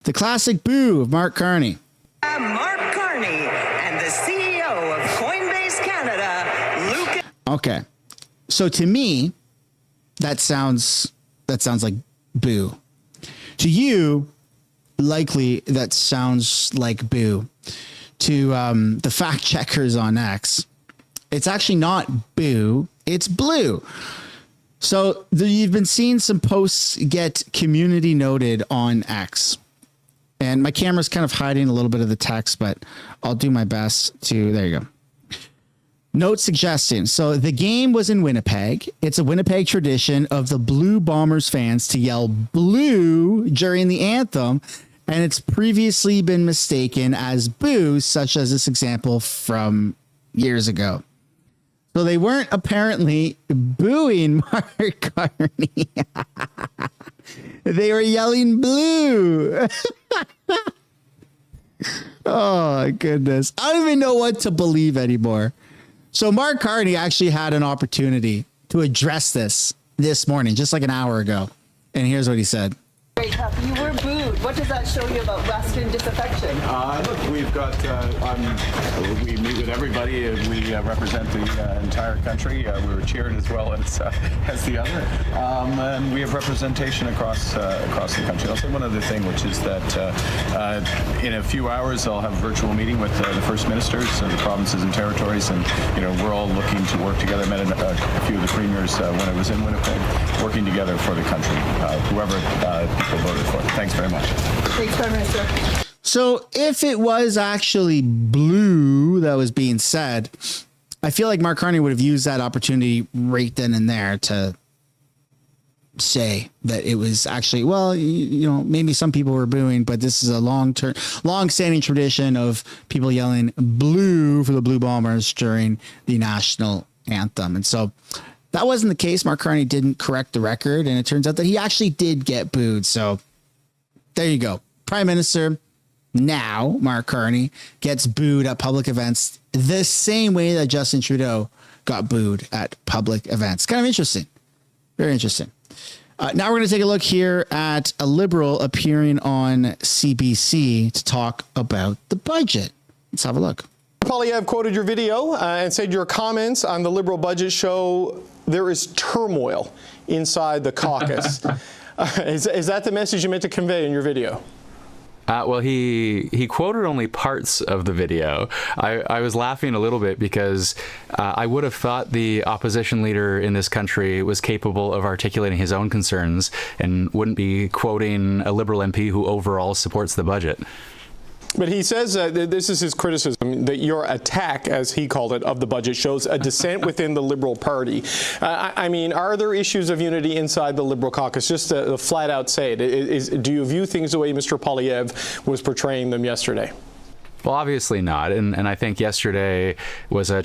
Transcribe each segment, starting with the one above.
The classic boo of Mark Carney. Mark Carney and the CEO of Coinbase Canada, Luke. Okay. So to me, that sounds like boo. To you, likely that sounds like boo. To the fact checkers on X, it's actually not boo, it's blue. So you've been seeing some posts get community noted on X. And my camera's kind of hiding a little bit of the text, but I'll do my best to, there you go. Note suggesting. So the game was in Winnipeg. It's a Winnipeg tradition of the Blue Bombers fans to yell blue during the anthem. And it's previously been mistaken as boo, such as this example from years ago. So they weren't apparently booing Mark Carney. They were yelling blue. Oh, goodness. I don't even know what to believe anymore. So Mark Carney actually had an opportunity to address this morning, just like an hour ago. And here's what he said. Very tough. You were booed. What does that show you about Western disaffection? Look, we've got, we meet with everybody. We represent the entire country. We were cheered as well as the other. And we have representation across the country. I'll say one other thing, which is that in a few hours, I'll have a virtual meeting with the First Ministers of the provinces and territories. And, we're all looking to work together. I met a few of the premiers when I was in Winnipeg, working together for the country, whoever people voted for. Thanks very much. Thanks, Prime Minister. So if it was actually blue that was being said, I feel like Mark Carney would have used that opportunity right then and there to say that it was actually, well, maybe some people were booing, but this is a long-standing tradition of people yelling blue for the Blue Bombers during the national anthem. And so that wasn't the case. Mark Carney didn't correct the record, and it turns out that he actually did get booed. So there you go. Prime Minister, now Mark Carney, gets booed at public events the same way that Justin Trudeau got booed at public events. Kind of interesting. Very interesting. Now we're going to take a look here at a Liberal appearing on CBC to talk about the budget. Let's have a look. Poilievre quoted your video and said your comments on the Liberal budget show there is turmoil inside the caucus. Is that the message you meant to convey in your video? Well, he quoted only parts of the video. I was laughing a little bit because I would have thought the opposition leader in this country was capable of articulating his own concerns and wouldn't be quoting a Liberal MP who overall supports the budget. But he says this is his criticism, that your attack, as he called it, of the budget shows a dissent within the Liberal Party. I mean, are there issues of unity inside the Liberal caucus? Just to flat out say it. Do you view things the way Mr. Poilievre was portraying them yesterday? Well, obviously not. And I think yesterday was a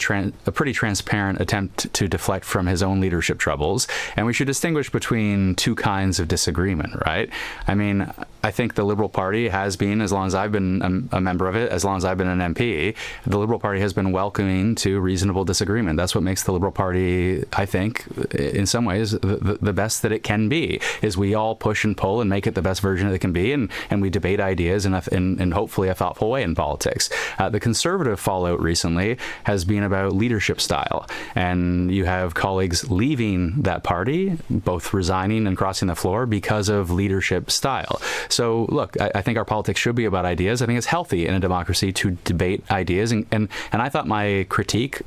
pretty transparent attempt to deflect from his own leadership troubles. And we should distinguish between two kinds of disagreement, right? I mean, I think the Liberal Party has been, as long as I've been a member of it, as long as I've been an MP, the Liberal Party has been welcoming to reasonable disagreement. That's what makes the Liberal Party, I think, in some ways, the best that it can be, is we all push and pull and make it the best version that it can be, and we debate ideas in hopefully a thoughtful way in politics. The Conservative fallout recently has been about leadership style, and you have colleagues leaving that party, both resigning and crossing the floor because of leadership style. So look, I think our politics should be about ideas. I think it's healthy in a democracy to debate ideas, and I thought my critique,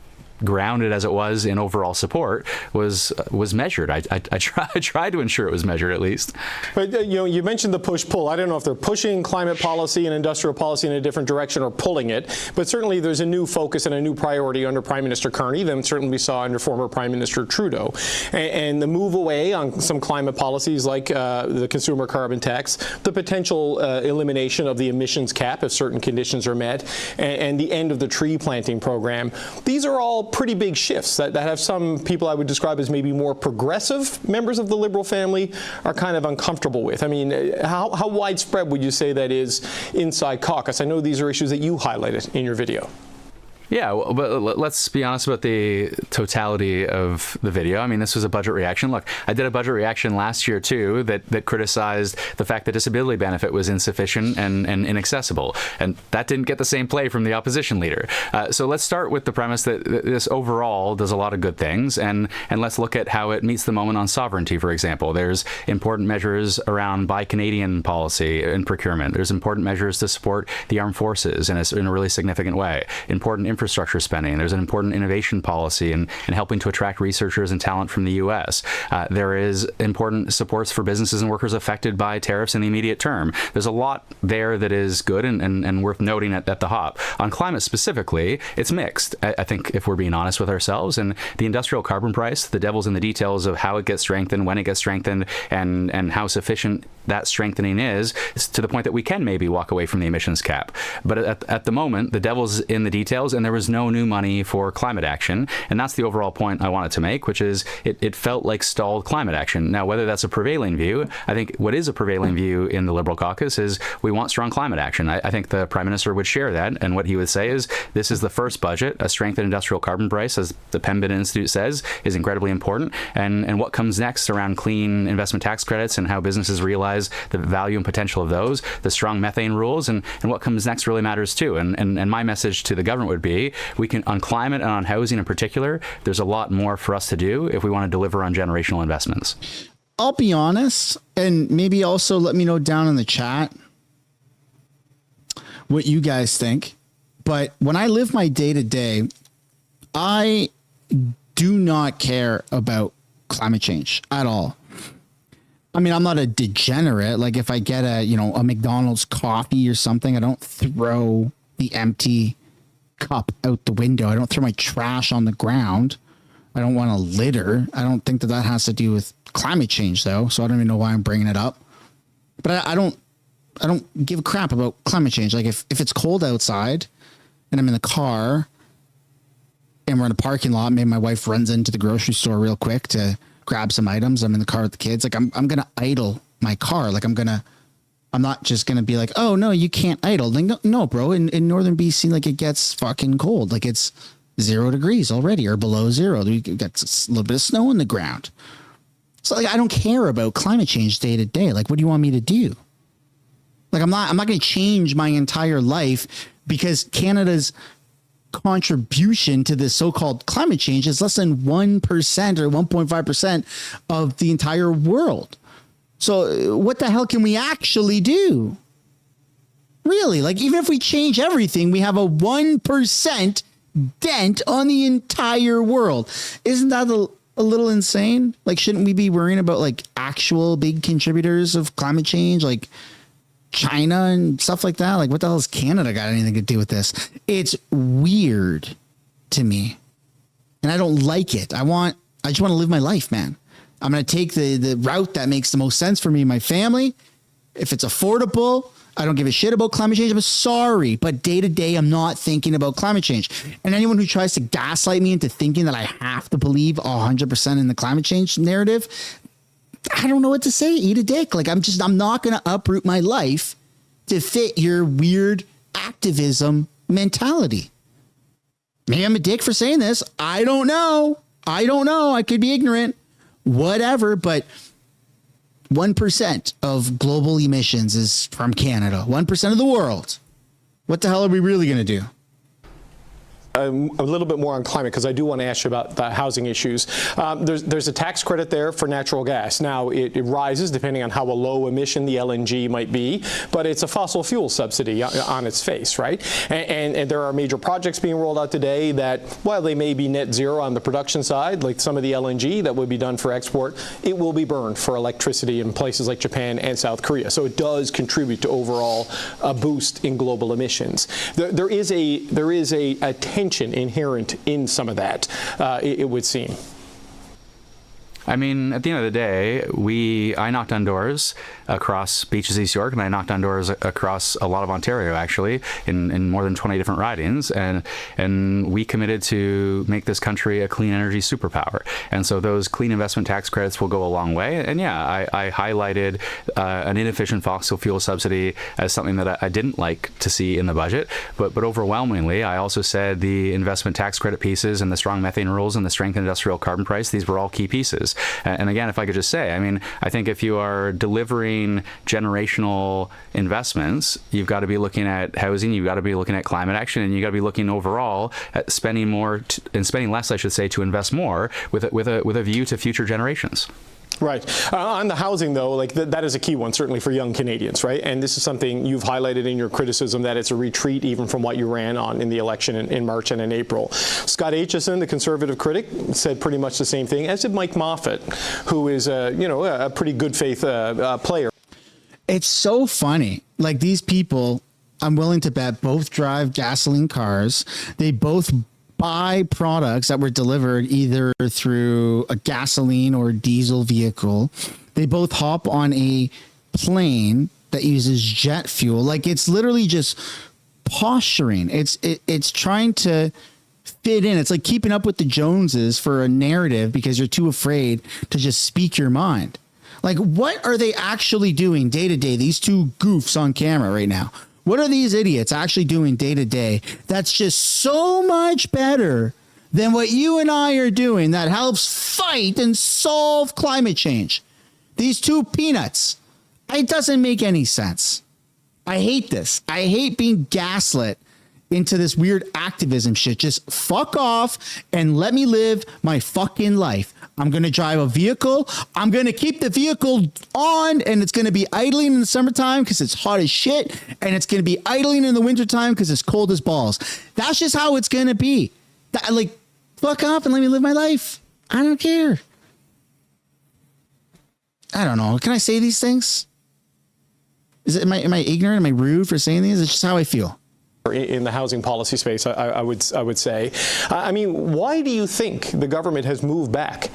grounded as it was in overall support, was measured. I tried to ensure it was measured at least. But you mentioned the push-pull. I don't know if they're pushing climate policy and industrial policy in a different direction or pulling it, but certainly there's a new focus and a new priority under Prime Minister Carney than certainly we saw under former Prime Minister Trudeau. And the move away on some climate policies like the consumer carbon tax, the potential elimination of the emissions cap if certain conditions are met, and the end of the tree planting program. These are all pretty big shifts that have some people I would describe as maybe more progressive members of the Liberal family are kind of uncomfortable with. I mean, how widespread would you say that is inside caucus? I know these are issues that you highlighted in your video. Yeah, well, but let's be honest about the totality of the video. I mean, this was a budget reaction. Look, I did a budget reaction last year, too, that criticized the fact that disability benefit was insufficient and inaccessible. And that didn't get the same play from the opposition leader. So let's start with the premise that this overall does a lot of good things. And let's look at how it meets the moment on sovereignty, for example. There's important measures around Buy Canadian policy and procurement. There's important measures to support the armed forces in a really significant way. Important infrastructure spending. There's an important innovation policy and helping to attract researchers and talent from the U.S. There is important supports for businesses and workers affected by tariffs in the immediate term. There's a lot there that is good and worth noting at the hop. On climate specifically, it's mixed, I think, if we're being honest with ourselves. And the industrial carbon price, the devil's in the details of how it gets strengthened, when it gets strengthened, and how sufficient that strengthening is to the point that we can maybe walk away from the emissions cap. But at the moment, the devil's in the details, and there was no new money for climate action. And that's the overall point I wanted to make, which is it felt like stalled climate action. Now, whether that's a prevailing view, I think what is a prevailing view in the Liberal caucus is we want strong climate action. I think the Prime Minister would share that. And what he would say is this is the first budget. A strengthened industrial carbon price, as the Pembina Institute says, is incredibly important. And what comes next around clean investment tax credits and how businesses realize the value and potential of those, the strong methane rules, and what comes next really matters too. And my message to the government would be, we can, on climate and on housing in particular, there's a lot more for us to do if we want to deliver on generational investments. I'll be honest, and maybe also let me know down in the chat what you guys think. But when I live my day to day, I do not care about climate change at all. I mean, I'm not a degenerate. Like if I get a McDonald's coffee or something, I don't throw the empty cup out the window. I don't throw my trash on the ground. I don't want to litter. I don't think that has to do with climate change though. So I don't even know why I'm bringing it up, but I don't give a crap about climate change. Like if it's cold outside and I'm in the car and we're in a parking lot, maybe my wife runs into the grocery store real quick to grab some items. I'm in the car with the kids. Like I'm going to idle my car. Like I'm not just going to be like, oh no, you can't idle. Like, no, bro. In Northern BC, like it gets fucking cold. Like it's 0 degrees already or below zero. We got a little bit of snow on the ground. So like, I don't care about climate change day to day. Like, what do you want me to do? Like, I'm not going to change my entire life because Canada's contribution to this so-called climate change is less than 1% or 1.5% of the entire world. So what the hell can we actually do? Really? Like, even if we change everything, we have a 1% dent on the entire world. Isn't that a little insane? Like, shouldn't we be worrying about like actual big contributors of climate change, like China and stuff like that? Like, what the hell has Canada got anything to do with this? It's weird to me, and I don't like it. I just want to live my life, man. I'm going to take the route that makes the most sense for me and my family. If it's affordable, I don't give a shit about climate change. I'm sorry, but day to day, I'm not thinking about climate change. And anyone who tries to gaslight me into thinking that I have to believe 100% in the climate change narrative, I don't know what to say. Eat a dick. Like I'm not going to uproot my life to fit your weird activism mentality. Maybe I'm a dick for saying this. I don't know. I could be ignorant, whatever, but 1% of global emissions is from Canada. 1% of the world. What the hell are we really going to do? A little bit more on climate, because I do want to ask you about the housing issues. There's a tax credit there for natural gas. Now, it rises depending on how a low emission the LNG might be, but it's a fossil fuel subsidy on its face, right? And there are major projects being rolled out today that, while they may be net zero on the production side, like some of the LNG that would be done for export, it will be burned for electricity in places like Japan and South Korea. So it does contribute to overall a boost in global emissions. There is a tension inherent in some of that, it would seem. I mean, at the end of the day, I knocked on doors across Beaches, East York, and I knocked on doors across a lot of Ontario, actually, in more than 20 different ridings, and we committed to make this country a clean energy superpower. And so those clean investment tax credits will go a long way. And yeah, I highlighted an inefficient fossil fuel subsidy as something that I didn't like to see in the budget, but overwhelmingly, I also said the investment tax credit pieces and the strong methane rules and the strengthened industrial carbon price, these were all key pieces. And again, if I could just say, I mean, I think if you are delivering generational investments, you've got to be looking at housing, you've got to be looking at climate action, and you've got to be looking overall at spending more and spending less, I should say, to invest more with a view to future generations. Right. On the housing, though, like that is a key one, certainly for young Canadians, right? And this is something you've highlighted in your criticism, that it's a retreat even from what you ran on in the election in March and in April. Scott Aitchison, the Conservative critic, said pretty much the same thing, as did Mike Moffat, who is a pretty good faith player. It's so funny. Like, these people, I'm willing to bet, both drive gasoline cars. They both buy products that were delivered either through a gasoline or diesel vehicle. They both hop on a plane that uses jet fuel. Like, it's literally just posturing. It's trying to fit in. It's like keeping up with the Joneses for a narrative because you're too afraid to just speak your mind. Like, what are they actually doing day to day? These two goofs on camera right now. What are these idiots actually doing day to day that's just so much better than what you and I are doing that helps fight and solve climate change? These two peanuts. It doesn't make any sense. I hate this. I hate being gaslit into this weird activism shit. Just fuck off and let me live my fucking life. I'm going to drive a vehicle. I'm going to keep the vehicle on, and it's going to be idling in the summertime because it's hot as shit. And it's going to be idling in the wintertime because it's cold as balls. That's just how it's going to be. Like, fuck off and let me live my life. I don't care. I don't know. Can I say these things? Am I ignorant? Am I rude for saying these? It's just how I feel. In the housing policy space, I would say. I mean, why do you think the government has moved back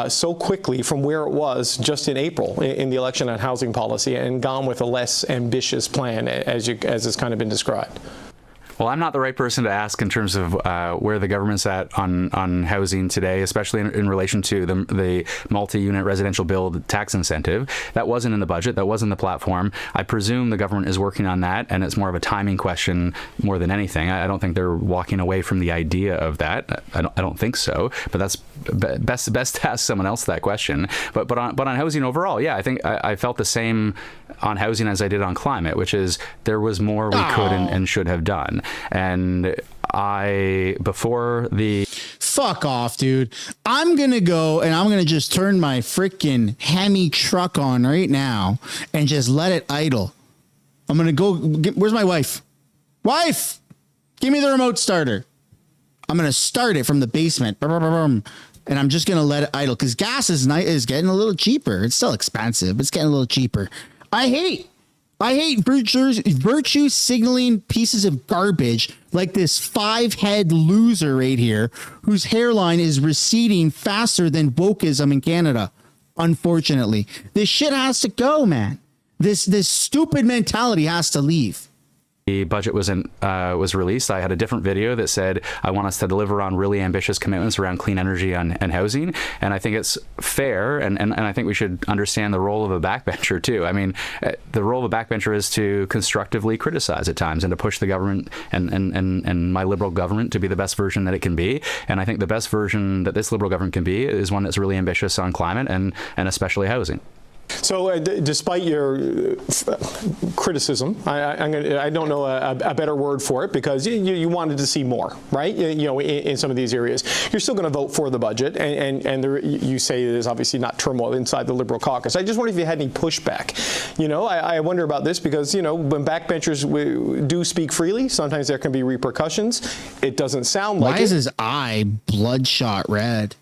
so quickly from where it was just in April in the election on housing policy and gone with a less ambitious plan, as has kind of been described? Well, I'm not the right person to ask in terms of where the government's at on housing today, especially in relation to the multi-unit residential build tax incentive. That wasn't in the budget. That wasn't the platform. I presume the government is working on that, and it's more of a timing question more than anything. I don't think they're walking away from the idea of that. I don't think so. But that's best to ask someone else that question. But on housing overall, yeah, I think I felt the same on housing as I did on climate, which is there was more we could and should have done. And before the... Fuck off, dude. I'm going to go and I'm going to just turn my freaking Hemi truck on right now and just let it idle. I'm going to go... Where's my wife? Wife! Give me the remote starter. I'm going to start it from the basement. And I'm just going to let it idle because gas is getting a little cheaper. It's still expensive, but it's getting a little cheaper. I hate virtue signaling pieces of garbage like this 5-head loser right here whose hairline is receding faster than wokeism in Canada. Unfortunately, this shit has to go, man. This stupid mentality has to leave. The budget was released, I had a different video that said I want us to deliver on really ambitious commitments around clean energy and housing. And I think it's fair, and I think we should understand the role of a backbencher too. I mean, the role of a backbencher is to constructively criticize at times and to push the government and my Liberal government to be the best version that it can be. And I think the best version that this Liberal government can be is one that's really ambitious on climate and especially housing. So, despite your criticism, I don't know a better word for it because you wanted to see more, right? In some of these areas, you're still going to vote for the budget, and you say there's obviously not turmoil inside the Liberal caucus. I just wonder if you had any pushback. I wonder about this because when backbenchers do speak freely, sometimes there can be repercussions. It doesn't sound like. Why is his eye bloodshot red?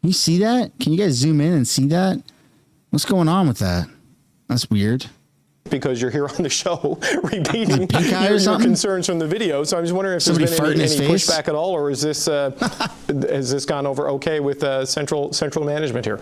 You see that? Can you guys zoom in and see that? What's going on with that? That's weird. because you're here on the show repeating your concerns from the video. So I'm just wondering if Somebody there's been any face? pushback at all, or is this has this gone over okay with central management here?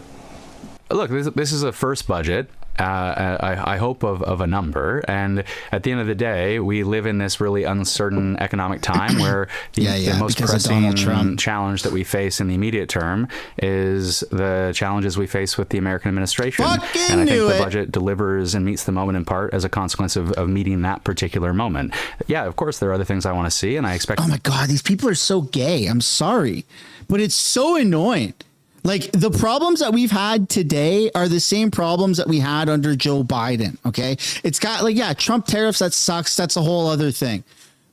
Look, this is a first budget. I hope of a number, and at the end of the day, we live in this really uncertain economic time where the most pressing challenge that we face in the immediate term is the challenges we face with the American administration. And I think the budget delivers and meets the moment in part as a consequence of meeting that particular moment. Yeah, of course, there are other things I want to see, and I expect. Oh my God, these people are so gay. I'm sorry, but it's so annoying. Like, the problems that we've had today are the same problems that we had under Joe Biden. Okay. It's got like, yeah, Trump tariffs, that sucks. That's a whole other thing.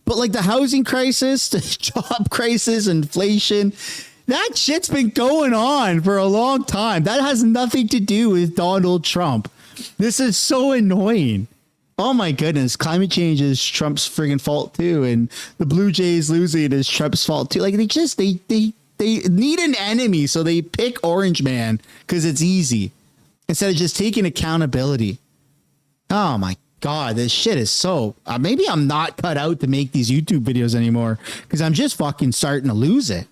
But like the housing crisis, the job crisis, inflation, that shit's been going on for a long time. That has nothing to do with Donald Trump. This is so annoying. Oh my goodness. Climate change is Trump's friggin' fault too. And the Blue Jays losing is Trump's fault too. Like they need an enemy, so they pick Orange Man because it's easy instead of just taking accountability. Oh my God, this shit is so. Maybe I'm not cut out to make these YouTube videos anymore because I'm just fucking starting to lose it.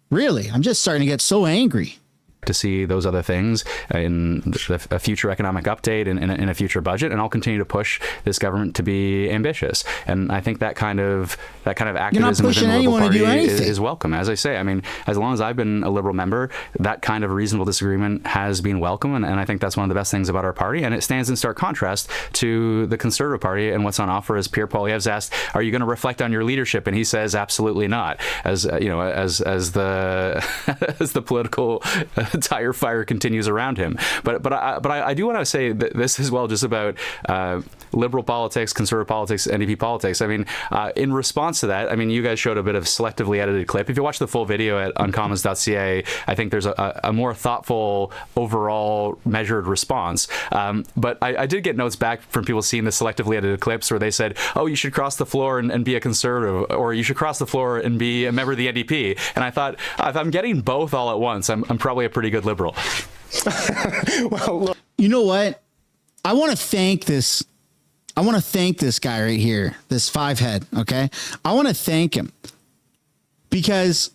Really, I'm just starting to get so angry. To see those other things in a future economic update and in a future budget, and I'll continue to push this government to be ambitious. And I think that kind of activism within the Liberal Party is welcome. As I say, I mean, as long as I've been a Liberal member, that kind of reasonable disagreement has been welcome, and I think that's one of the best things about our party. And it stands in stark contrast to the Conservative Party and what's on offer. As Pierre Poilievre's asked, "Are you going to reflect on your leadership?" And he says, "Absolutely not." As you know, as the as the political tire fire continues around him. But I do want to say that this as well, just about liberal politics, conservative politics, NDP politics. I mean, in response to that, I mean, you guys showed a bit of selectively edited clip. If you watch the full video at uncommons.ca, I think there's a more thoughtful, overall, measured response. But I did get notes back from people seeing the selectively edited clips where they said, "Oh, you should cross the floor and be a conservative," or "You should cross the floor and be a member of the NDP." And I thought, if I'm getting both all at once, I'm probably a pretty good liberal. Well, look. You know what? I want to thank this guy right here, this five head. Okay. I want to thank him because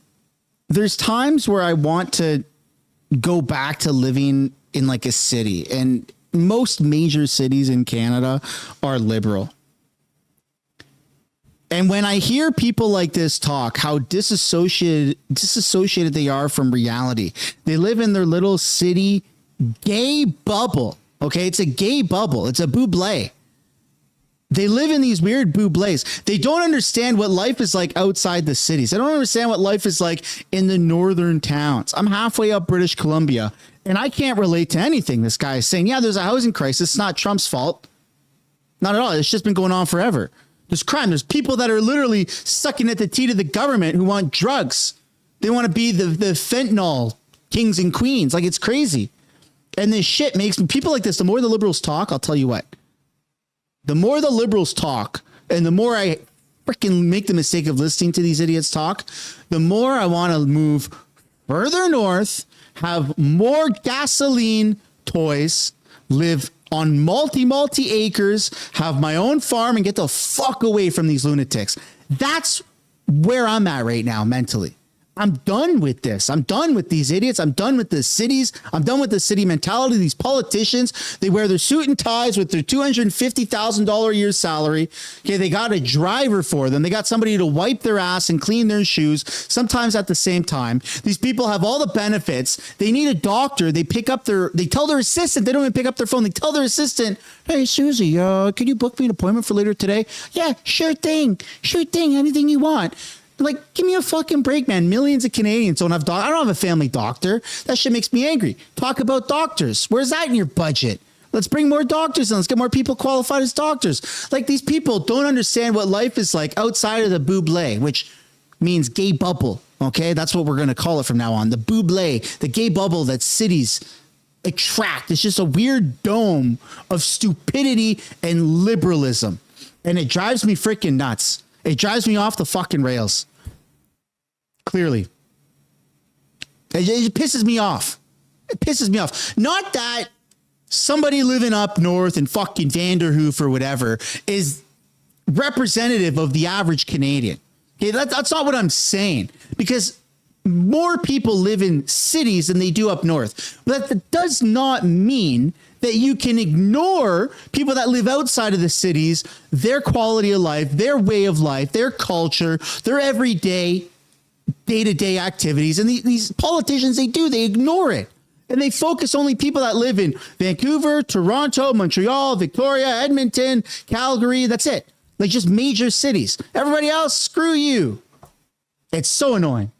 there's times where I want to go back to living in like a city, and most major cities in Canada are liberal. And when I hear people like this talk, how disassociated they are from reality, they live in their little city gay bubble. Okay, it's a gay bubble. It's a buble. They live in these weird bubles. They don't understand what life is like outside the cities. They don't understand what life is like in the northern towns. I'm halfway up British Columbia, and I can't relate to anything this guy is saying. Yeah, there's a housing crisis. It's not Trump's fault. Not at all. It's just been going on forever. There's crime. There's people that are literally sucking at the teat of the government who want drugs. They want to be the fentanyl kings and queens. Like, it's crazy. And this shit makes people like this. The more the liberals talk, I'll tell you what, the more the liberals talk and the more I freaking make the mistake of listening to these idiots talk, the more I want to move further north, have more gasoline toys, live on multi acres, have my own farm, and get the fuck away from these lunatics. That's where I'm at right now mentally. I'm done with this. I'm done with these idiots. I'm done with the cities. I'm done with the city mentality. These politicians, they wear their suit and ties with their $250,000 a year salary. Okay, they got a driver for them. They got somebody to wipe their ass and clean their shoes, sometimes at the same time. These people have all the benefits. They need a doctor. They tell their assistant, they don't even pick up their phone. They tell their assistant, "Hey, Susie, can you book me an appointment for later today?" "Yeah, sure thing. Sure thing. Anything you want." Like, give me a fucking break, man. Millions of Canadians don't have I don't have a family doctor. That shit makes me angry. Talk about doctors. Where's that in your budget? Let's bring more doctors in. Let's get more people qualified as doctors. Like, these people don't understand what life is like outside of the buble, which means gay bubble. Okay, that's what we're going to call it from now on. The buble, the gay bubble that cities attract. It's just a weird dome of stupidity and liberalism. And it drives me freaking nuts. It drives me off the fucking rails. Clearly. It pisses me off. It pisses me off. Not that somebody living up north in fucking Vanderhoof or whatever is representative of the average Canadian. Okay, that's not what I'm saying, because more people live in cities than they do up north. But that does not mean that you can ignore people that live outside of the cities, their quality of life, their way of life, their culture, their everyday, day-to-day activities. And these politicians, they ignore it. And they focus only people that live in Vancouver, Toronto, Montreal, Victoria, Edmonton, Calgary. That's it. Like just major cities. Everybody else, screw you. It's so annoying.